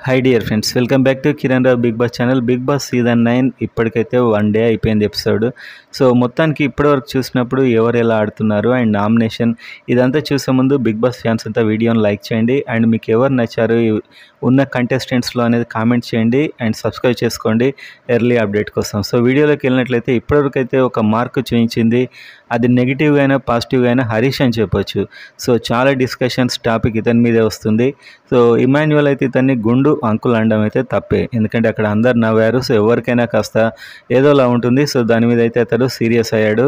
High dear friends, welcome back to Kiran Rao Bigg Boss channel. Bigg Boss season 9 ఇప్పటికైతే 1 day అయిపోయింది episode. So మొత్తానికి ఇప్పటివరకు చూసినప్పుడు ఎవరు ఎలా ఆడుతున్నారు అండ్ నామినేషన్ ఇదంతా చూసే ముందు బిగ్ బాస్ ఫ్యాన్స్ అంతా వీడియోని లైక్ చేయండి అండ్ మీకు ఎవరు నచ్చారు ఉన్న కంటెస్టెంట్స్లో అనేది కామెంట్ చేయండి అండ్ సబ్స్క్రైబ్ చేసుకోండి ఎర్లీ అప్డేట్ కోసం. సో వీడియోలోకి వెళ్ళినట్లయితే ఇప్పటివరకు అయితే ఒక మార్కు చూపించింది, అది నెగిటివ్గా అయినా పాజిటివ్గా అయినా హరీష్ అని చెప్పొచ్చు. సో చాలా డిస్కషన్స్ టాపిక్ ఇతని మీదే వస్తుంది. సో ఇమాన్యువల్ అయితే ఇతన్ని గుండు అంకుల్ అనడం అయితే తప్పే, ఎందుకంటే అక్కడ అందరు నవ్వారు. సో ఎవరికైనా కాస్త ఏదోలా ఉంటుంది. సో దాని మీద అయితే అతడు సీరియస్ అయ్యాడు,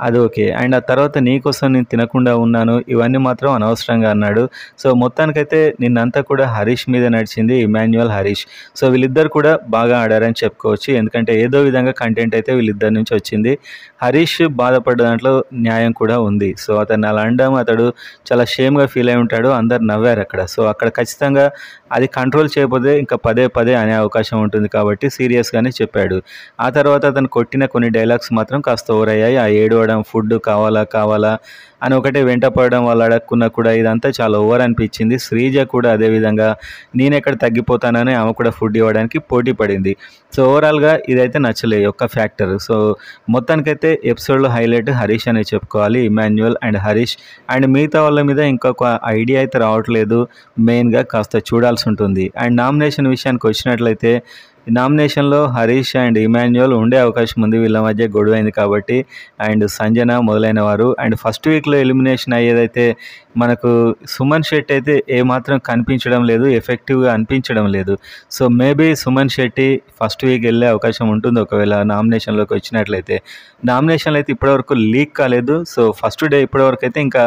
అది ఓకే. అండ్ ఆ తర్వాత నీకోసం నేను తినకుండా ఉన్నాను ఇవన్నీ మాత్రం అనవసరంగా అన్నాడు. సో మొత్తానికైతే నిన్నంతా కూడా హరీష్ మీద నడిచింది, ఇమాన్యువల్ హరీష్. సో వీళ్ళిద్దరు కూడా బాగా ఆడారని చెప్పుకోవచ్చు, ఎందుకంటే ఏదో విధంగా కంటెంట్ అయితే వీళ్ళిద్దరి నుంచి వచ్చింది. హరీష్ బాధపడ్డ దాంట్లో న్యాయం కూడా ఉంది. సో అతన్ని అలా అనడం అతడు చాలా షేమ్గా ఫీల్ అయి ఉంటాడు, అందరు నవ్వారు అక్కడ. సో అక్కడ ఖచ్చితంగా అది కంట్రోల్ చేయకపోతే ఇంకా పదే పదే అనే అవకాశం ఉంటుంది కాబట్టి సీరియస్గానే చెప్పాడు. ఆ తర్వాత అతను కొట్టిన కొన్ని డైలాగ్స్ మాత్రం కాస్త ఓవర్ అయ్యాయి. ఆ ఏడవడం, ఫుడ్ కావాలా అని ఒకటే వెంట పడడం, వాళ్ళు అడగకున్నా కూడా ఇదంతా చాలా ఓవర్ అనిపించింది. శ్రీజ కూడా అదేవిధంగా నేనెక్కడ తగ్గిపోతానని ఆమె కూడా ఫుడ్ ఇవ్వడానికి పోటీ పడింది. సో ఓవరాల్గా ఇదైతే నచ్చలేదు ఒక్క ఫ్యాక్టర్. సో మొత్తానికైతే ఎపిసోడ్లో హైలైట్ హరీష్ అనే చెప్పుకోవాలి, ఇమాన్యువల్ అండ్ హరీష్. అండ్ మిగతా వాళ్ళ మీద ఇంకొక ఐడియా అయితే రావట్లేదు, మెయిన్గా కాస్త చూడాల్సి ఉంటుంది. అండ్ నామినేషన్ విషయానికి వచ్చినట్లయితే నామినేషన్లో హరీష్ అండ్ ఇమాన్యువల్ ఉండే అవకాశం ఉంది, వీళ్ళ మధ్య గొడవ అయింది కాబట్టి. అండ్ సంజన మొదలైన వారు. అండ్ ఫస్ట్ వీక్లో ఎలిమినేషన్ అయ్యేదైతే మనకు సుమన్ శెట్టి అయితే ఏమాత్రం కనిపించడం లేదు, ఎఫెక్టివ్గా అనిపించడం లేదు. So maybe Suman Shetty first week వెళ్ళే అవకాశం ఉంటుంది ఒకవేళ నామినేషన్లోకి వచ్చినట్లయితే. నామినేషన్లు అయితే ఇప్పటివరకు లీక్ కాలేదు. సో ఫస్ట్ డే ఇప్పటివరకు అయితే ఇంకా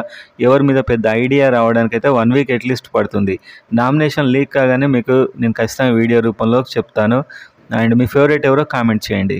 ఎవరి మీద పెద్ద ఐడియా రావడానికైతే 1 వీక్ అట్లీస్ట్ పడుతుంది. నామినేషన్ లీక్ కాగానే మీకు నేను ఖచ్చితంగా వీడియో రూపంలో చెప్తాను. అండ్ మీ ఫేవరెట్ ఎవరో కామెంట్ చేయండి.